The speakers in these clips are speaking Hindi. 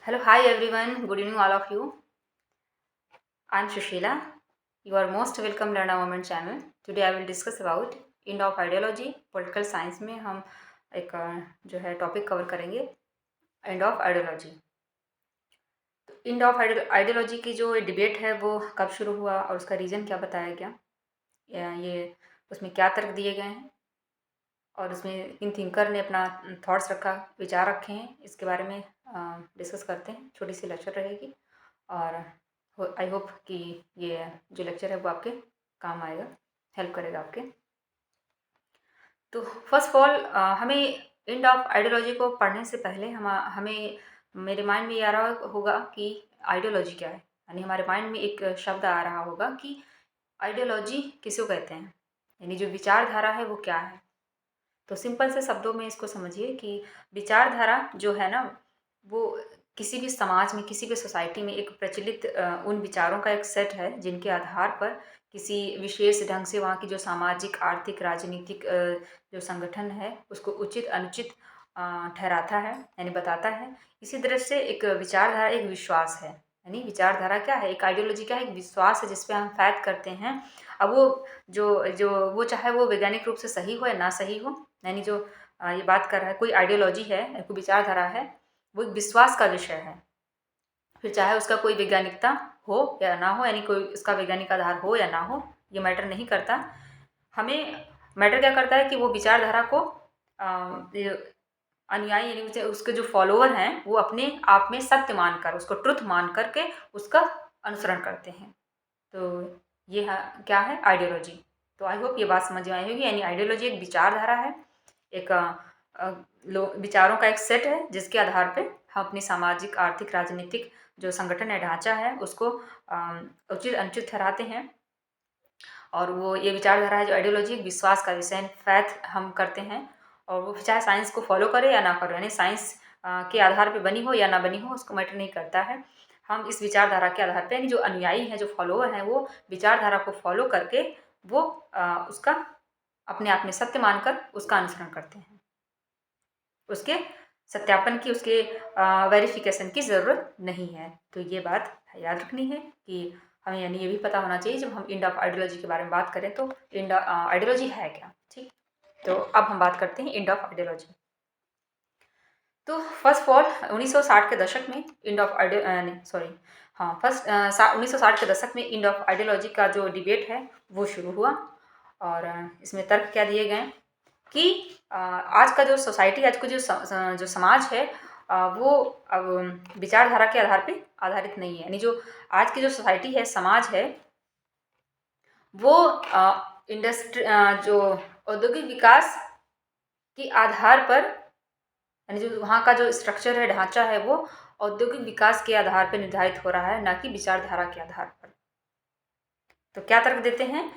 Hello, hi everyone. Good evening, all of you. I'm Sushila. You are most welcome Learn a Moment channel. Today I will discuss about end of ideology. Political science में हम एक जो है टॉपिक कवर करेंगे एंड ऑफ आइडियोलॉजी। तो एंड ऑफ आइडियोलॉजी की जो डिबेट है वो कब शुरू हुआ और उसका रीज़न क्या बताया गया, ये उसमें क्या तर्क दिए गए हैं और उसमें इन थिंकर ने अपना थॉट्स रखा, विचार रखे हैं, इसके बारे में डिस्कस करते हैं। छोटी सी लेक्चर रहेगी और आई होप कि ये जो लेक्चर है वो आपके काम आएगा, हेल्प करेगा आपके। तो फर्स्ट ऑफ ऑल हमें एंड ऑफ आइडियोलॉजी को पढ़ने से पहले हमें मेरे माइंड में ये आ रहा होगा कि आइडियोलॉजी क्या है। यानी हमारे माइंड में एक शब्द आ रहा होगा कि आइडियोलॉजी किसको कहते हैं, यानी जो विचारधारा है वो क्या है। तो सिंपल से शब्दों में इसको समझिए कि विचारधारा जो है ना, वो किसी भी समाज में, किसी भी सोसाइटी में एक प्रचलित उन विचारों का एक सेट है जिनके आधार पर किसी विशेष ढंग से वहाँ की जो सामाजिक, आर्थिक, राजनीतिक जो संगठन है उसको उचित अनुचित ठहराता है, यानी बताता है। इसी तरह से एक विचारधारा एक विश्वास है। यानी विचारधारा क्या है, एक आइडियोलॉजी क्या है, एक विश्वास है जिस पे हम फैथ करते हैं। अब वो जो जो वो चाहे वो वैज्ञानिक रूप से सही हो या ना सही हो, यानी जो ये बात कर रहा है, कोई आइडियोलॉजी है, कोई विचारधारा है, वो एक विश्वास का विषय है। फिर चाहे उसका कोई वैज्ञानिकता हो या ना हो, यानी कोई उसका वैज्ञानिक आधार हो या ना हो, ये मैटर नहीं करता। हमें मैटर क्या करता है कि वो विचारधारा को अनुयायी यानी उसके जो फॉलोअर हैं वो अपने आप में सत्य मानकर, उसको ट्रुथ मान करके उसका अनुसरण करते हैं। तो ये है क्या है, आइडियोलॉजी। तो आई होप ये बात समझ में आई होगी। यानी आइडियोलॉजी एक विचारधारा है, एक विचारों का एक सेट है जिसके आधार पे हम अपनी सामाजिक, आर्थिक, राजनीतिक जो संगठन है, ढांचा है, उसको उचित अनुचित ठहराते हैं। और वो ये विचारधारा है जो आइडियोलॉजी विश्वास का विषय, फैथ हम करते हैं। और वो चाहे साइंस को फॉलो करे या ना करे, यानी साइंस के आधार पे बनी हो या ना बनी हो, उसको मैटर नहीं करता है। हम इस विचारधारा के आधार पे, यानी जो अनुयायी हैं, जो फॉलोअर हैं, वो विचारधारा को फॉलो करके वो उसका अपने आप में सत्य मानकर उसका अनुसरण करते हैं। उसके सत्यापन की, उसके वेरिफिकेशन की ज़रूरत नहीं है। तो ये बात याद रखनी है कि हमें, यानी ये भी पता होना चाहिए जब हम एंड ऑफ आइडियोलॉजी के बारे में बात करें तो एंड आइडियोलॉजी है क्या। ठीक, तो अब हम बात करते हैं एंड ऑफ आइडियोलॉजी। तो फर्स्ट ऑफ ऑल 1960 के दशक में एंड ऑफ सॉरी हाँ फर्स्ट 1960 के दशक में एंड ऑफ आइडियोलॉजी का जो डिबेट है वो शुरू हुआ। और इसमें तर्क क्या दिए गए कि आज का जो सोसाइटी, आज का जो समाज है, वो अब विचारधारा के आधार पे आधारित नहीं है। यानी जो आज की जो सोसाइटी है, समाज है, वो जो औद्योगिक विकास के आधार पर, यानी जो वहाँ का जो स्ट्रक्चर है, ढांचा है, वो औद्योगिक विकास के आधार पर निर्धारित हो रहा है, ना कि विचारधारा के आधार पर। तो क्या तर्क देते हैं,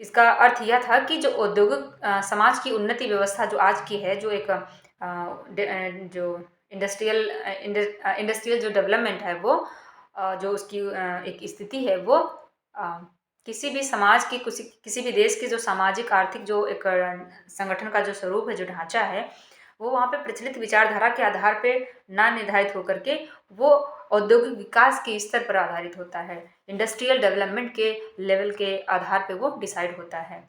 इसका अर्थ यह था कि जो औद्योगिक समाज की उन्नति व्यवस्था जो आज की है, जो एक जो इंडस्ट्रियल जो डेवलपमेंट है, वो जो उसकी एक स्थिति है, वो किसी भी समाज की, किसी भी देश के जो सामाजिक, आर्थिक जो एक संगठन का जो स्वरूप है, जो ढांचा है, वो वहाँ पे प्रचलित विचारधारा के आधार पे ना निर्धारित होकर के वो औद्योगिक विकास के स्तर पर आधारित होता है, इंडस्ट्रियल डेवलपमेंट के लेवल के आधार पे वो डिसाइड होता है।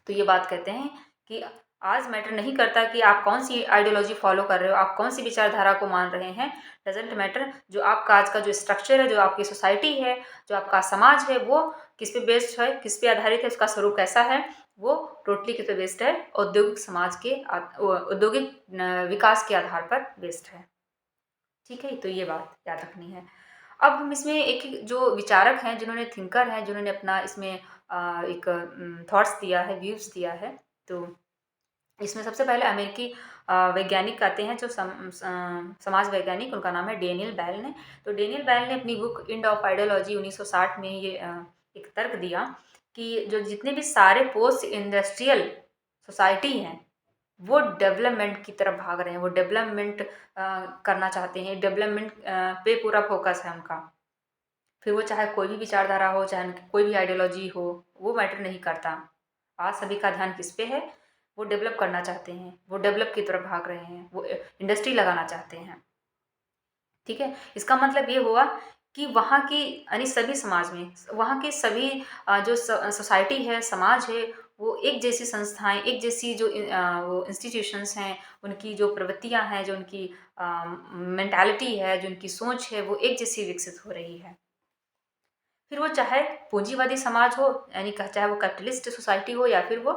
तो ये बात कहते हैं कि आज मैटर नहीं करता कि आप कौन सी आइडियोलॉजी फॉलो कर रहे हो, आप कौन सी विचारधारा को मान रहे हैं, डजेंट मैटर। जो आपका आज का जो स्ट्रक्चर है, जो आपकी सोसाइटी है, जो आपका समाज है, वो किस पे बेस्ड है, किस पे आधारित है, उसका स्वरूप कैसा है, वो टोटली किस पे बेस्ड है, औद्योगिक समाज के औद्योगिक विकास के आधार पर बेस्ड है। ठीक है, तो ये बात याद रखनी है। अब हम इसमें एक जो विचारक हैं, जिन्होंने थिंकर हैं, जिन्होंने अपना इसमें एक थॉट्स दिया है, व्यूज़ दिया है। तो इसमें सबसे पहले अमेरिकी वैज्ञानिक आते हैं, जो समाज वैज्ञानिक, उनका नाम है डेनियल बैल ने। तो डेनियल बैल ने अपनी बुक एंड ऑफ आइडियोलॉजी 1960 में ये एक तर्क दिया कि जो जितने भी सारे पोस्ट इंडस्ट्रियल सोसाइटी हैं, वो डेवलपमेंट की तरफ भाग रहे हैं, वो डेवलपमेंट करना चाहते हैं, डेवलपमेंट पे पूरा फोकस है उनका। फिर वो चाहे कोई भी विचारधारा हो, चाहे उनकी कोई भी आइडियोलॉजी हो, वो मैटर नहीं करता। आज सभी का ध्यान किस पे है, वो डेवलप करना चाहते हैं, वो डेवलप की तरफ भाग रहे हैं, वो इंडस्ट्री लगाना चाहते हैं। ठीक है। इसका मतलब ये हुआ कि वहाँ की यानी सभी समाज में वहाँ के सभी जो सोसाइटी है, समाज है, वो एक जैसी संस्थाएं, एक जैसी जो वो इंस्टीट्यूशंस हैं, उनकी जो प्रवृत्तियां हैं, जो उनकी मेंटालिटी है, जो उनकी सोच है, वो एक जैसी विकसित हो रही है। फिर वो चाहे पूंजीवादी समाज हो, यानी चाहे वो कैपिटलिस्ट सोसाइटी हो, या फिर वो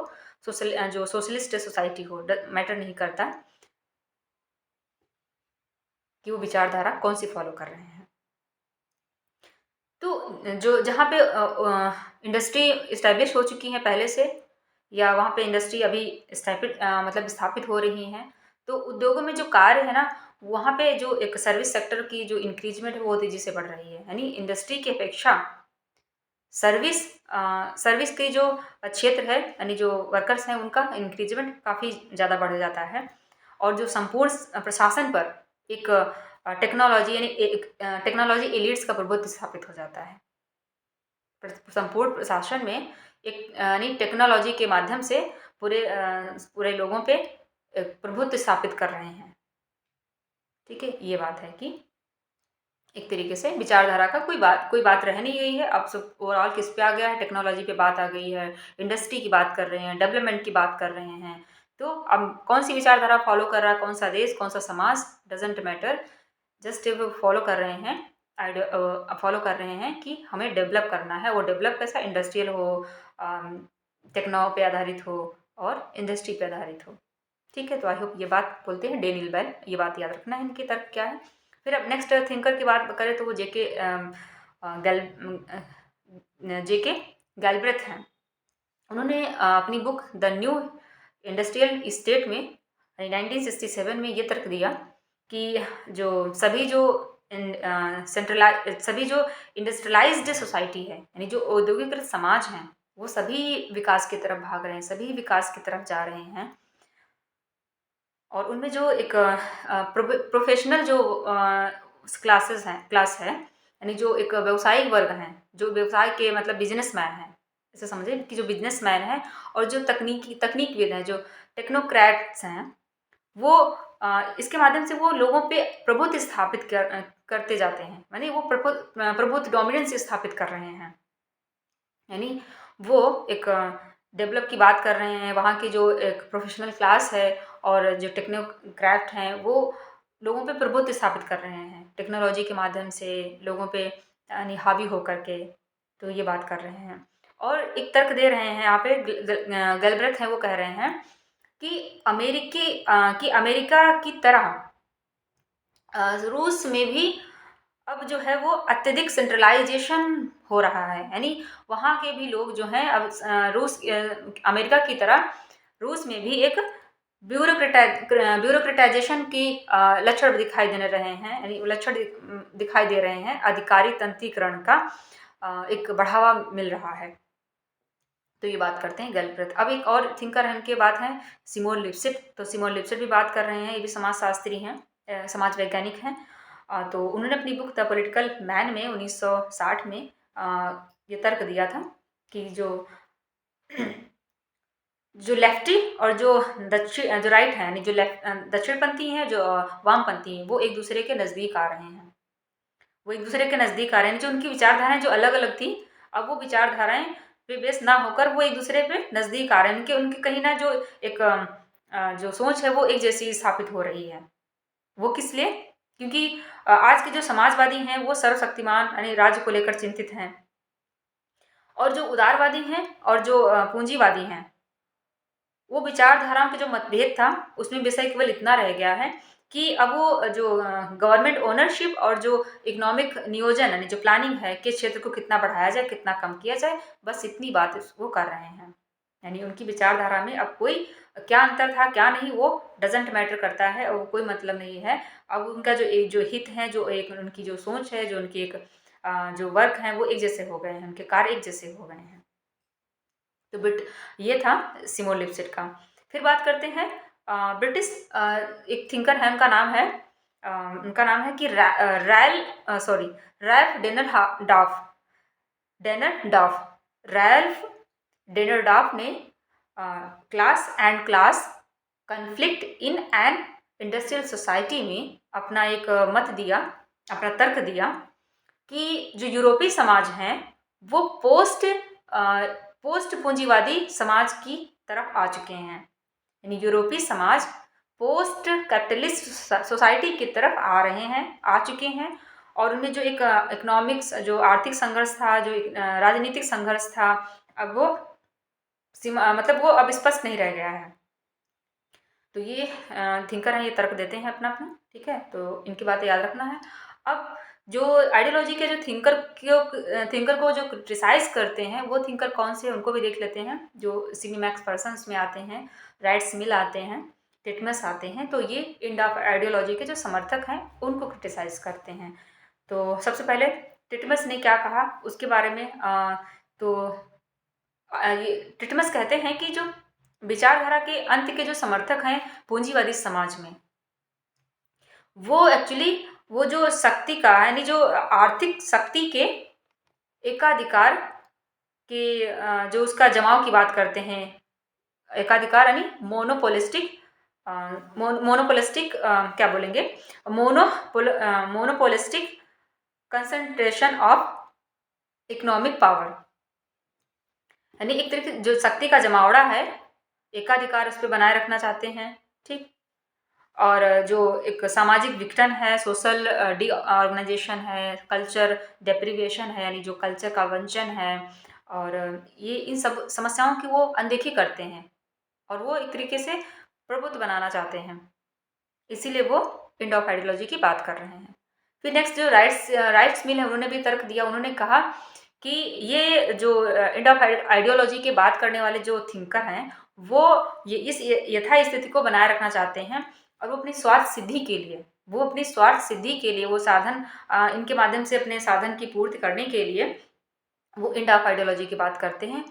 सोशलिस्ट सोसाइटी हो, मैटर नहीं करता कि वो विचारधारा कौन सी फॉलो कर रहे हैं। तो जो जहाँ पे इंडस्ट्री इस्टेब्लिश हो चुकी है पहले से, या वहाँ पे इंडस्ट्री अभी मतलब स्थापित हो रही हैं, तो उद्योगों में जो कार्य है ना, वहाँ पे जो एक सर्विस सेक्टर की जो इंक्रीजमेंट है वो तेजी से बढ़ रही है। यानी इंडस्ट्री की अपेक्षा सर्विस सर्विस के जो क्षेत्र है, यानी जो वर्कर्स हैं, उनका इंक्रीजमेंट काफ़ी ज़्यादा बढ़ जाता है। और जो संपूर्ण प्रशासन पर एक टेक्नोलॉजी यानी एक टेक्नोलॉजी एलिट्स का प्रभुत्व स्थापित हो जाता है। संपूर्ण प्रशासन में एक यानी टेक्नोलॉजी के माध्यम से पूरे लोगों पे प्रभुत्व स्थापित कर रहे हैं। ठीक है, ये बात है कि एक तरीके से विचारधारा का कोई बात रह नहीं गई है। अब सब ओवरऑल किस पे आ गया है, टेक्नोलॉजी पे बात आ गई है, इंडस्ट्री की बात कर रहे हैं, डेवलपमेंट की बात कर रहे हैं। तो अब कौन सी विचारधारा फॉलो कर रहा है, कौन सा देश, कौन सा समाज, डजेंट मैटर, जस्ट वो फॉलो कर रहे हैं फॉलो कर रहे हैं कि हमें डेवलप करना है। वो डेवलप कैसा, इंडस्ट्रियल हो, टेक्नो पे आधारित हो और इंडस्ट्री पे आधारित हो। ठीक है, तो आई होप ये बात बोलते हैं डेनियल बेल, ये बात याद रखना है इनके तर्क क्या है। फिर अब नेक्स्ट थिंकर की बात करें तो वो जेके गैल्ब्रेथ हैं। उन्होंने अपनी book the new industrial state में 1967 में ये तर्क दिया कि सभी जो इंडस्ट्रियलाइज्ड सोसाइटी है, यानी जो औद्योगिकृत समाज हैं, वो सभी विकास की तरफ भाग रहे हैं, सभी विकास की तरफ जा रहे हैं। और उनमें जो एक प्रोफेशनल जो क्लास है, यानी जो एक व्यवसायिक वर्ग हैं, जो व्यवसाय के मतलब बिजनेसमैन हैं, ऐसे समझे कि जो बिजनेसमैन हैं और जो तकनीकविद हैं, जो टेक्नोक्रेट्स हैं, वो इसके माध्यम से वो लोगों पे प्रभुत्व स्थापित करते जाते हैं, यानी वो प्रभुत्व डोमिनेंस स्थापित कर रहे हैं। यानी वो एक डेवलप की बात कर रहे हैं। वहाँ की जो एक प्रोफेशनल क्लास है और जो टेक्नोक्रेट हैं, वो लोगों पे प्रभुत्व स्थापित कर रहे हैं टेक्नोलॉजी के माध्यम से, लोगों पे यानी हावी होकर के। तो ये बात कर रहे हैं और एक तर्क दे रहे हैं यहाँ पे गैल्ब्रेथ हैं, वो कह रहे हैं कि अमेरिका की तरह रूस में भी अब जो है वो अत्यधिक सेंट्रलाइजेशन हो रहा है। यानी वहाँ के भी लोग जो हैं अब अमेरिका की तरह रूस में भी एक ब्यूरोक्रेटाइजेशन की लक्षण दिखाई देने रहे हैं, यानी लक्षण दिखाई दे रहे हैं। अधिकारी तंत्रीकरण का एक बढ़ावा मिल रहा है। तो ये बात करते हैं गैल्ब्रेथ। अब एक और थिंकर हैं, उनके बात है सिमोन लिप्सिट। तो सिमोन लिप्सिट भी बात कर रहे हैं, ये भी समाजशास्त्री हैं, समाज वैज्ञानिक हैं। तो उन्होंने अपनी बुक द पॉलिटिकल मैन में 1960 में ये तर्क दिया था कि जो लेफ्टी और जो राइट है, यानी जो दक्षिणपंथी हैं, जो वामपंथी हैं, वो एक दूसरे के नज़दीक आ रहे हैं। वो एक दूसरे के नज़दीक आ रहे हैं। जो उनकी विचारधाराएं जो अलग अलग थी, अब वो विचारधाराएं पे बेस ना होकर वो एक दूसरे पे नज़दीक आ रहे हैं। उनके कहीं ना जो एक जो सोच है वो एक जैसी स्थापित हो रही है। वो किस लिए? क्योंकि आज के जो समाजवादी हैं वो सर्वशक्तिमान यानी राज्य को लेकर चिंतित हैं, और जो उदारवादी हैं और जो पूंजीवादी हैं, वो विचारधाराओं के जो मतभेद था उसमें विषय केवल इतना रह गया है कि अब वो जो गवर्नमेंट ओनरशिप और जो इकोनॉमिक नियोजन यानी जो प्लानिंग है, किस क्षेत्र को कितना बढ़ाया जाए, कितना कम किया जाए, बस इतनी बात वो कर रहे हैं। यानी उनकी विचारधारा में अब कोई क्या अंतर था क्या नहीं, वो डजेंट मैटर करता है और वो कोई मतलब नहीं है। अब उनका जो हित है, जो एक उनकी जो सोच है, जो उनकी एक जो वर्क हैं, वो एक जैसे हो गए हैं, उनके कार्य एक जैसे हो गए हैं। तो ये था सिमोन लिप्सिट का। फिर बात करते हैं ब्रिटिश एक थिंकर है, उनका नाम है कि रैल्फ डेनरडाफ ने class conflict in an industrial society में अपना एक मत दिया अपना तर्क दिया कि जो यूरोपीय समाज हैं वो पोस्ट पूंजीवादी समाज की तरफ आ चुके हैं। यानी यूरोपीय समाज पोस्ट कैपिटलिस्ट सोसाइटी की तरफ आ रहे हैं, आ चुके हैं। और उनमें जो एक इकोनॉमिक्स, जो आर्थिक संघर्ष था, जो एक राजनीतिक संघर्ष था, अब वो मतलब वो अब स्पष्ट नहीं रह गया है। तो ये थिंकर हैं, ये तर्क देते हैं अपना अपना, ठीक है। तो इनकी बातें याद रखना है। अब जो आइडियोलॉजी के जो थिंकर को जो क्रिटिसाइज करते हैं वो थिंकर कौन से हैं उनको भी देख लेते हैं। जो सीवी मैक्सपर्सन में आते हैं, राइट्स मिल आते हैं, टिटमस आते हैं, तो ये इंड ऑफ आइडियोलॉजी के जो समर्थक हैं उनको क्रिटिसाइज करते हैं। तो सबसे पहले टिटमस ने क्या कहा उसके बारे में, तो ये टिटमस कहते हैं कि जो विचारधारा के अंत के जो समर्थक हैं पूंजीवादी समाज में, वो एक्चुअली वो जो शक्ति का, यानी जो आर्थिक शक्ति के एकाधिकार के जो उसका जमाव की बात करते हैं। एकाधिकार यानी मोनोपोलिस्टिक क्या बोलेंगे, monopolistic concentration of economic power, यानी एक तरीके जो शक्ति का जमावड़ा है, एकाधिकार उस पर बनाए रखना चाहते हैं, ठीक। और जो एक सामाजिक विघटन है, सोशल ऑर्गेनाइजेशन है, कल्चर डेप्रिवेशन है, यानी जो कल्चर का वंचन है, और ये इन सब समस्याओं की वो अनदेखी करते हैं और वो एक तरीके से प्रभुत्व बनाना चाहते हैं। इसीलिए वो इंड ऑफ आइडियोलॉजी की बात कर रहे हैं। फिर नेक्स्ट जो राइट्स मिल है, उन्होंने भी तर्क दिया। उन्होंने कहा कि ये जो इंड ऑफ आइडियोलॉजी की बात करने वाले जो थिंकर हैं वो ये इस यथा स्थिति को बनाए रखना चाहते हैं, और वो अपनी स्वार्थ सिद्धि के लिए, वो साधन इनके माध्यम से अपने साधन की पूर्ति करने के लिए वो इंड ऑफ आइडियोलॉजी की बात करते हैं,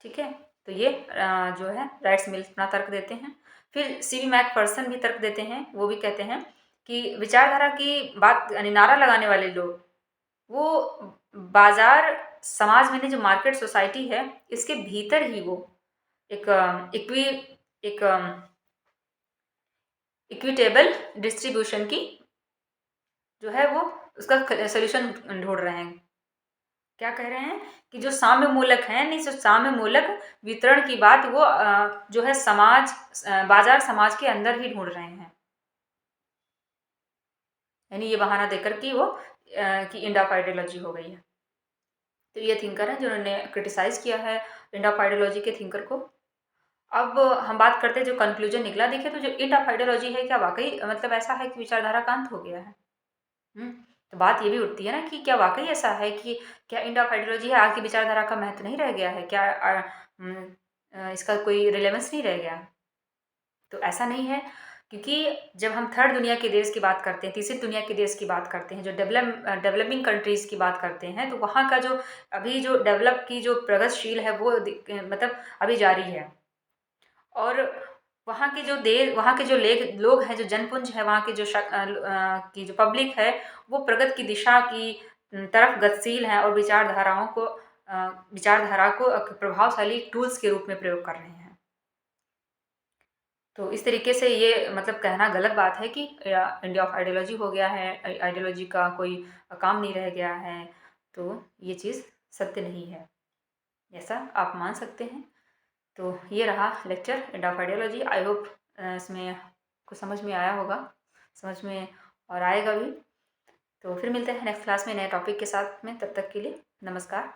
ठीक है। तो ये जो है राइट्स मिल अपना तर्क देते हैं। फिर सीवी मैकफर्सन भी तर्क देते हैं। वो भी कहते हैं कि विचारधारा की बात, यानी नारा लगाने वाले लोग, वो बाजार समाज में जो मार्केट सोसाइटी है इसके भीतर ही वो एक इक्विटेबल डिस्ट्रीब्यूशन की जो है वो उसका सोल्यूशन ढूंढ रहे हैं। क्या कह रहे हैं कि जो साम्य मूलक है, नहीं, जो साम्य मूलक वितरण की बात वो जो है बाजार समाज के अंदर ही ढूंढ रहे हैं। यानी ये बहाना देकर कि वो कि इंड ऑफ आइडियोलॉजी हो गई है। तो ये थिंकर है जिन्होंने क्रिटिसाइज किया है इंड ऑफ आइडियोलॉजी के थिंकर को। अब हम बात करते हैं जो कंक्लूजन निकला। देखिए, तो जो इंड ऑफ आइडियोलॉजी है, क्या वाकई मतलब ऐसा है कि विचारधारा का अंत हो गया है? तो बात ये भी उठती है ना कि क्या वाकई ऐसा है कि क्या इंड ऑफ आइडियोलॉजी है, आज की विचारधारा का महत्व नहीं रह गया है? क्या इसका कोई रिलेवेंस नहीं रह गया? तो ऐसा नहीं है, क्योंकि जब हम थर्ड दुनिया के देश की बात करते हैं, तीसरी दुनिया के देश की बात करते हैं, जो डेवलपिंग कंट्रीज़ की बात करते हैं, तो वहाँ का जो अभी जो डेवलप की जो प्रगतिशील है वो मतलब अभी जारी है। और वहाँ के जो लोग हैं, जो जनपुंज है, वहाँ के जो की जो पब्लिक है, वो प्रगति की दिशा की तरफ गतिशील है और विचारधारा को प्रभावशाली टूल्स के रूप में प्रयोग कर रहे हैं। तो इस तरीके से ये मतलब कहना गलत बात है कि इंड ऑफ आइडियोलॉजी हो गया है, आइडियोलॉजी का कोई काम नहीं रह गया है। तो ये चीज़ सत्य नहीं है, ऐसा आप मान सकते हैं। तो ये रहा lecture end of ideology. I hope इसमें कुछ समझ में आया होगा, समझ में और आएगा भी। तो फिर मिलते हैं नेक्स्ट क्लास में नए टॉपिक के साथ में। तब तक के लिए नमस्कार।